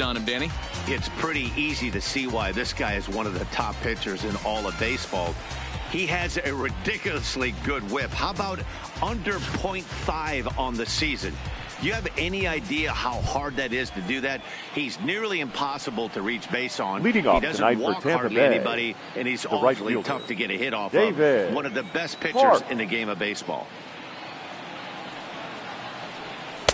On him, Danny. It's pretty easy to see why this guy is one of the top pitchers in all of baseball. He has a ridiculously good whip. How about under .5 on the season? Do you have any idea how hard that is to do that? He's nearly impossible to reach base on. Leading off he doesn't tonight walk for Tampa hardly Bay, anybody, and he's awfully right tough to get a hit off David of. One of the best pitchers Clark. in the game of baseball.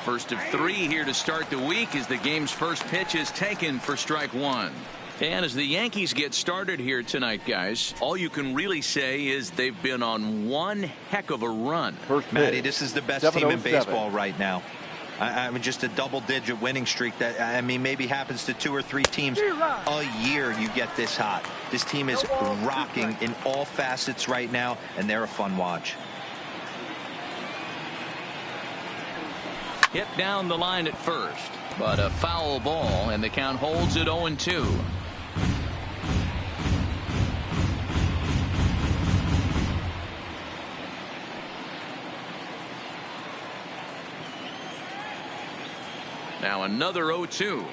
First of 3 here to start the week as the game's first pitch is taken for strike 1. And as the Yankees get started here tonight, guys, all you can really say is they've been on one heck of a run. Matty, this is the best team in baseball right now. I mean, just a double-digit winning streak that, I mean, maybe happens to 2 or 3 teams a year. You get this hot. This team is rocking in all facets right now, and they're a fun watch. Hit down the line at first, but a foul ball, and the count holds at 0-2. Now another 0-2.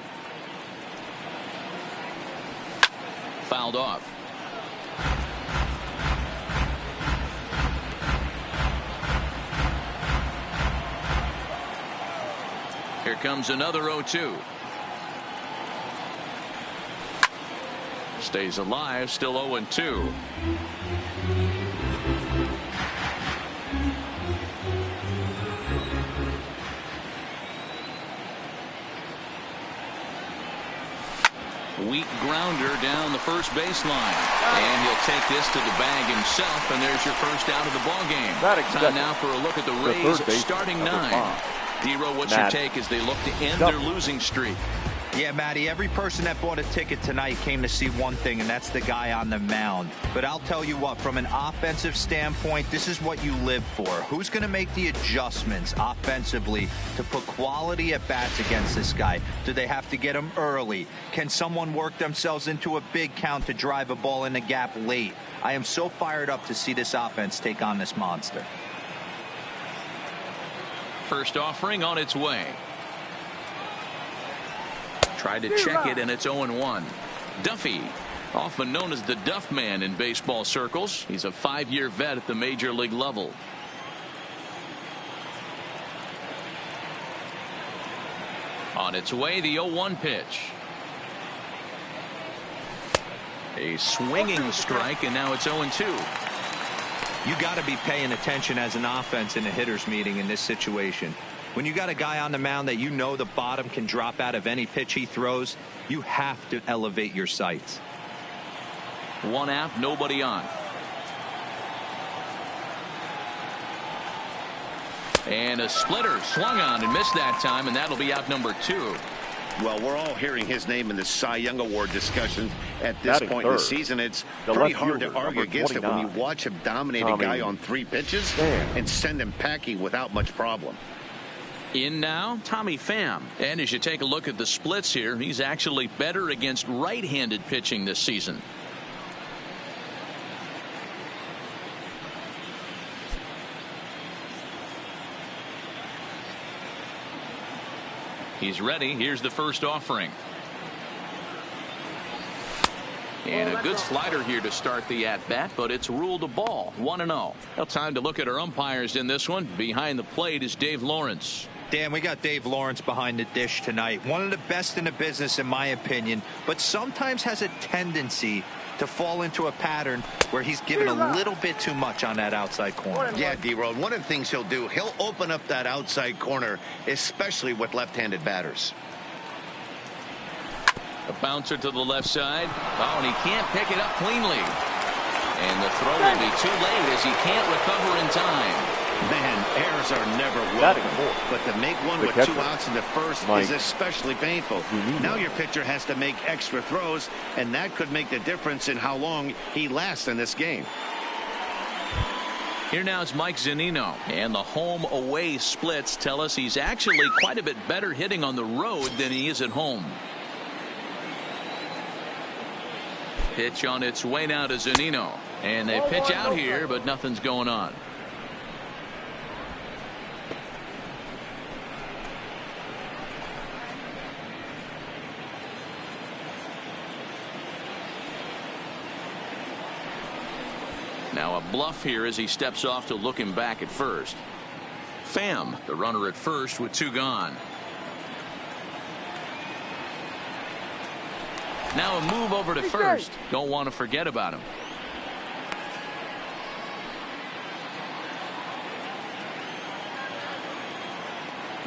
Fouled off. Here comes another 0-2. Stays alive, still 0-2. Weak grounder down the first baseline. And he'll take this to the bag himself, and there's your first out of the ball game. Time now for a look at the Rays starting 9. D-Row, what's your take as they look to end their losing streak? Yeah, Matty, every person that bought a ticket tonight came to see one thing, and that's the guy on the mound. But I'll tell you what, from an offensive standpoint, this is what you live for. Who's going to make the adjustments offensively to put quality at bats against this guy? Do they have to get him early? Can someone work themselves into a big count to drive a ball in the gap late? I am so fired up to see this offense take on this monster. First offering on its way. Tried to check it, and it's 0-1. Duffy, often known as the Duff Man in baseball circles. He's a 5-year vet at the major league level. On its way, the 0-1 pitch. A swinging strike, and now it's 0-2. You got to be paying attention as an offense in a hitter's meeting in this situation. When you got a guy on the mound that you know the bottom can drop out of any pitch he throws, you have to elevate your sights. 1 out, nobody on. And a splitter swung on and missed that time, and that'll be out number 2. Well, we're all hearing his name in the Cy Young Award discussion at this point in the season. It's pretty hard to argue against it when you watch him dominate a guy on 3 pitches and send him packing without much problem. In now, Tommy Pham. And as you take a look at the splits here, he's actually better against right-handed pitching this season. He's ready. Here's the first offering. And a good slider here to start the at-bat, but it's ruled a ball. 1-0. Now time to look at our umpires in this one. Behind the plate is Dave Lawrence. Dan, we got Dave Lawrence behind the dish tonight. One of the best in the business, in my opinion, but sometimes has a tendency to fall into a pattern where he's given a little bit too much on that outside corner. Yeah, D-Road, one of the things he'll do, he'll open up that outside corner, especially with left-handed batters. A bouncer to the left side. Oh, and he can't pick it up cleanly. And the throw will be too late as he can't recover in time. Man, errors are never welcome, but to make one with 2 outs in the first is especially painful. Now your pitcher has to make extra throws, and that could make the difference in how long he lasts in this game. Here now is Mike Zunino, and the home-away splits tell us he's actually quite a bit better hitting on the road than he is at home. Pitch on its way now to Zunino, and they pitch out here, but nothing's going on. Now a bluff here as he steps off to look him back at first. Pham, the runner at first with 2 gone. Now a move over to first. Don't want to forget about him.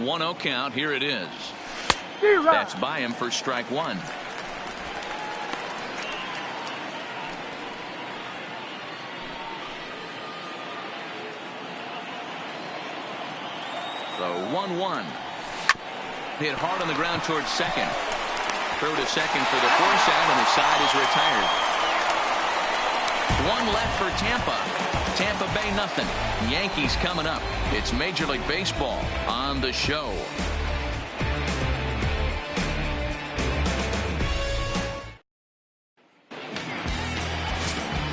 One 0 count. Here it is. That's by him for strike 1. So 1-1. Hit hard on the ground towards second. Throw to second for the force out, and the side is retired. 1 left for Tampa. Tampa Bay nothing. Yankees coming up. It's Major League Baseball on the show.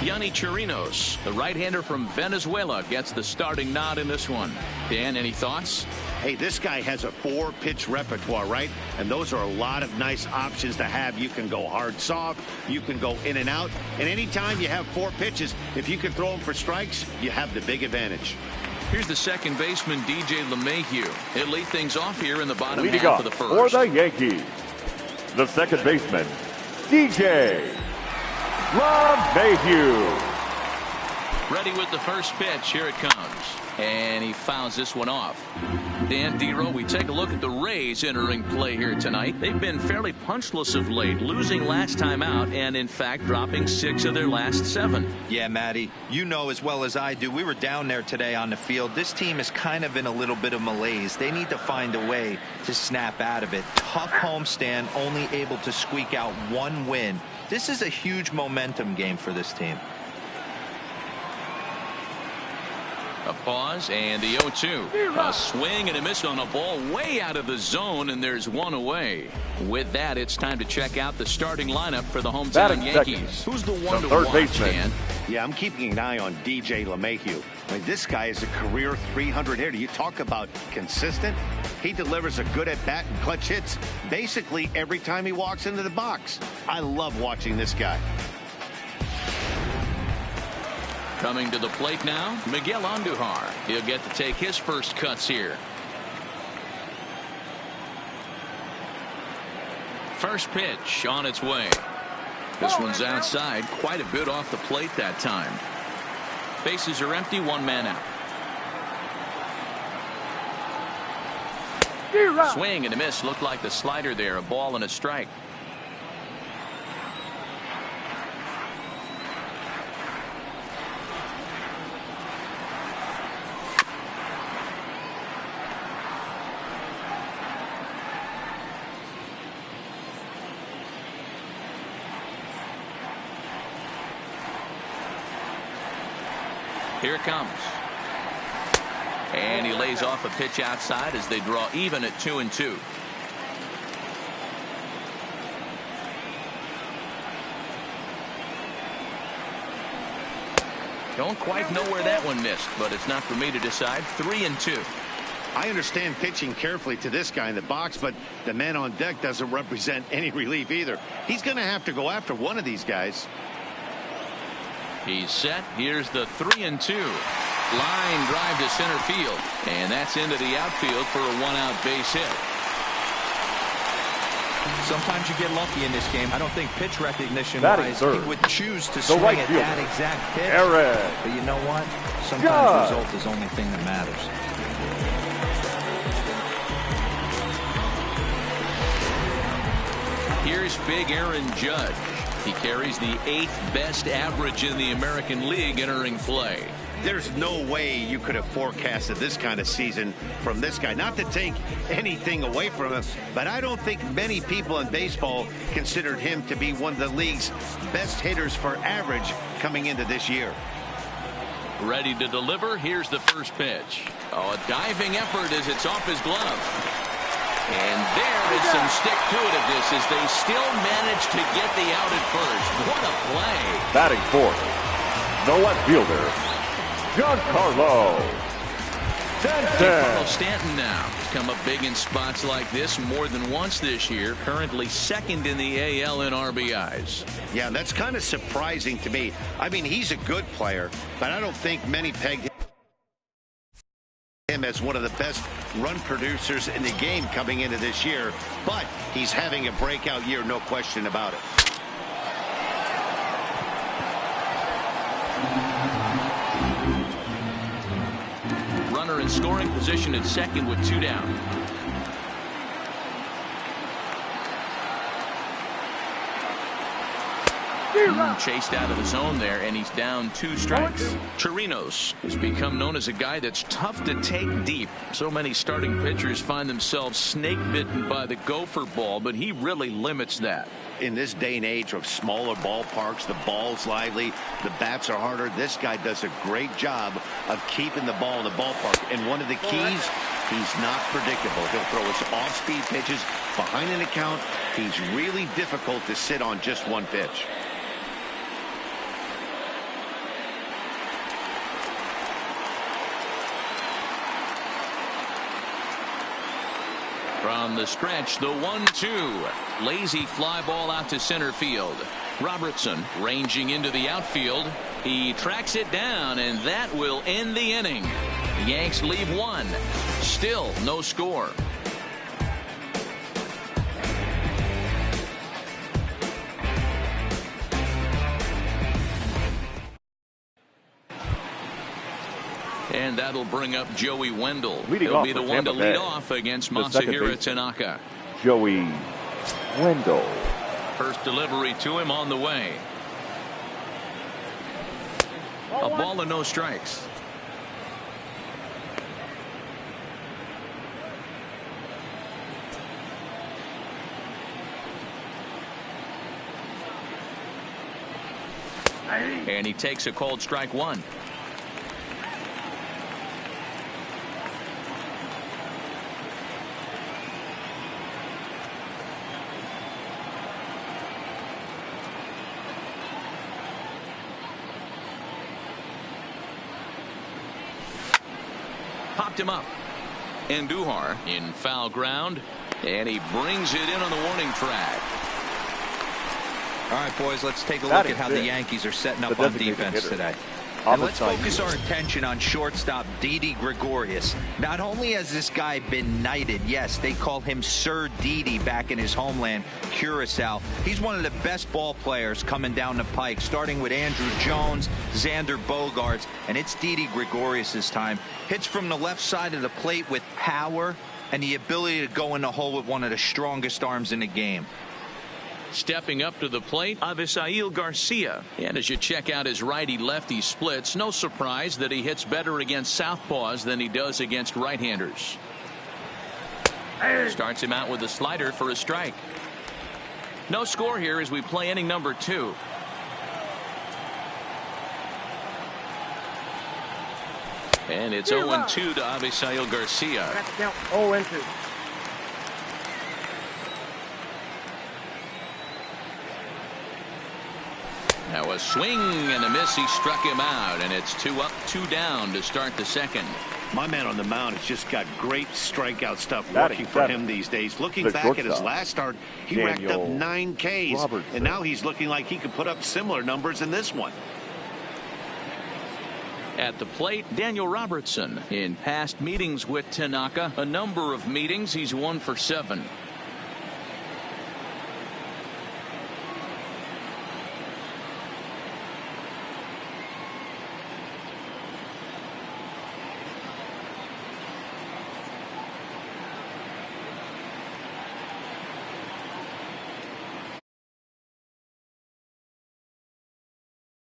Yonny Chirinos, the right-hander from Venezuela, gets the starting nod in this one. Dan, any thoughts? Hey, this guy has a 4-pitch repertoire, right? And those are a lot of nice options to have. You can go hard, soft. You can go in and out. And anytime you have 4 pitches, if you can throw them for strikes, you have the big advantage. Here's the second baseman, DJ LeMahieu. He'll lead things off here in the bottom Leading half up of the first. For the Yankees, the second baseman, DJ LeMahieu. Ready with the first pitch. Here it comes. And he fouls this one off. Dan Dero, we take a look at the Rays entering play here tonight. They've been fairly punchless of late, losing last time out and, in fact, dropping 6 of their last 7. Yeah, Matty, you know as well as I do, we were down there today on the field. This team is kind of in a little bit of malaise. They need to find a way to snap out of it. Tough homestand, only able to squeak out 1 win. This is a huge momentum game for this team. A pause and the 0-2. A swing and a miss on a ball way out of the zone, and there's 1 away. With that, it's time to check out the starting lineup for the hometown Yankees. Who's the one to watch, Dan? Yeah, I'm keeping an eye on DJ LeMahieu. I mean, this guy is a career 300 hitter. You talk about consistent. He delivers a good at-bat and clutch hits basically every time he walks into the box. I love watching this guy. Coming to the plate now, Miguel Andujar. He'll get to take his first cuts here. First pitch on its way. This one's outside, quite a bit off the plate that time. Bases are empty, 1 man out. Swing and a miss. Looked like the slider there. A ball and a strike. Here it comes. And he lays off a pitch outside as they draw even at 2-2. Don't quite know where that one missed, but it's not for me to decide. 3-2. I understand pitching carefully to this guy in the box, but the man on deck doesn't represent any relief either. He's going to have to go after one of these guys. He's set. Here's the 3-2. Line drive to center field, and that's into the outfield for a 1-out base hit. Sometimes you get lucky in this game. I don't think pitch recognition-wise he would choose to swing right at fielder, that exact pitch. But you know what? Sometimes the result is the only thing that matters. Here's big Aaron Judge. He carries the 8th best average in the American League entering play. There's no way you could have forecasted this kind of season from this guy. Not to take anything away from him, but I don't think many people in baseball considered him to be one of the league's best hitters for average coming into this year. Ready to deliver. Here's the first pitch. Oh, a diving effort as it's off his glove. And there is some stick-to-itiveness as they still manage to get the out at first. What a play. Batting fourth, the left fielder, Giancarlo Carlos Stanton now has come up big in spots like this more than once this year. Currently second in the AL in RBIs. Yeah, that's kind of surprising to me. I mean, he's a good player, but I don't think many pegged him as one of the best run producers in the game coming into this year. But he's having a breakout year, no question about it. Runner in scoring position at second with 2 down. Chased out of the zone there, and he's down 2 strikes. Chirinos has become known as a guy that's tough to take deep. So many starting pitchers find themselves snake bitten by the gopher ball, but he really limits that. In this day and age of smaller ballparks, the ball's lively, the bats are harder. This guy does a great job of keeping the ball in the ballpark. And one of the keys, he's not predictable. He'll throw his off-speed pitches behind an account. He's really difficult to sit on just one pitch. From the stretch, the 1-2. Lazy fly ball out to center field. Robertson ranging into the outfield. He tracks it down, and that will end the inning. The Yanks leave 1. Still no score. And that'll bring up Joey Wendell. He'll be the one to lead off against Masahiro Tanaka. Joey Wendell. First delivery to him on the way. A ball and no strikes. And he takes a called strike 1. Popped him up. Andujar in foul ground, and he brings it in on the warning track. All right, boys, let's take a look at how the Yankees are setting up on defense today. And let's focus our attention on shortstop Didi Gregorius. Not only has this guy been knighted, yes, they call him Sir Didi back in his homeland, Curacao. He's one of the best ball players coming down the pike, starting with Andrew Jones, Xander Bogaerts, and it's Didi Gregorius' time. Hits from the left side of the plate with power and the ability to go in the hole with one of the strongest arms in the game. Stepping up to the plate, Avisail Garcia. And as you check out his righty-lefty splits, no surprise that he hits better against southpaws than he does against right-handers. Starts him out with a slider for a strike. No score here as we play inning number 2. And it's 0-2 to Avisail Garcia. 0-2. Now a swing and a miss. He struck him out, and it's 2 up, 2 down to start the second. My man on the mound has just got great strikeout stuff working for him these days. Looking back at his last start, he racked up 9 Ks, and now he's looking like he could put up similar numbers in this one. At the plate, Daniel Robertson. In past meetings with Tanaka, a number of meetings, he's 1 for 7.